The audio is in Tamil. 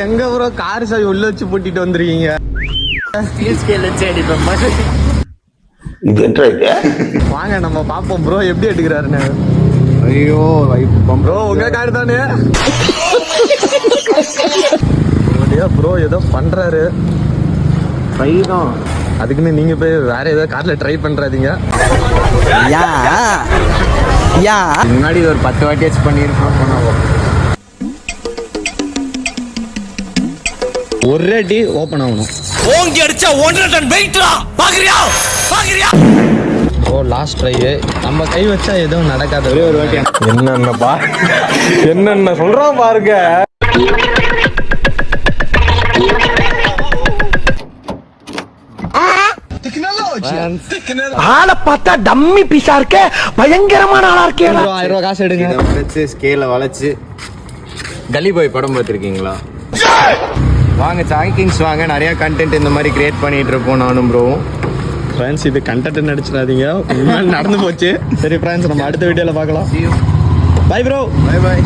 எங்க ப்ரோ கார் சாவி உள்ள வச்சு பூட்டிட்டு வந்துருக்கீங்க? வாங்க நம்ம பாப்போம் ப்ரோ எப்படி எடுக்கிறாருன்னு. ஐயோ ப்ரோ உங்க கார் தானே? ப்ரோ ஏதோ பண்றாரு. ட்ரை தான். அதுக்குன்னு நீங்க போய் வேற ஏதோ கார்ல ட்ரை பண்றாதீங்க. முன்னாடி ஒரு 10 வாட்டியாச்சும் பண்ணிருக்கோம். ஒரே டி ஓபன் ஆகணும். ஓங்கி அடிச்சா 1.5 டன் வெயிட்ரா. பாக்குறியா? ஓ லாஸ்ட் ட்ரை. நம்ம கை வச்சா எதுவும் நடக்காது. ஒரே ஒரு வாட்டி. என்னென்ன சொல்றோம் பாருங்க. ஆளை பார்த்தா டம்மி பீஸா இருக்க, பயங்கரமான ஆளா இருக்கே. 1000 ரூபாய் காசு எடுங்க. வளைச்சு ஸ்கேல வளைச்சு. கலி பாய் படம் பார்த்துருக்கீங்களா? வாங்க சாய் கிங்ஸ் வாங்க. நிறைய கண்டென்ட் இந்த மாதிரி கிரியேட் பண்ணிட்டு இருப்போம் நானும் ப்ரோவும். ஃப்ரெண்ட்ஸ் இது கண்டென்ட் நடிச்சிடாதீங்க, நடந்து போச்சு. சரி ஃப்ரெண்ட்ஸ் நம்ம அடுத்த வீடியோல பார்க்கலாம். Bye bro. பை.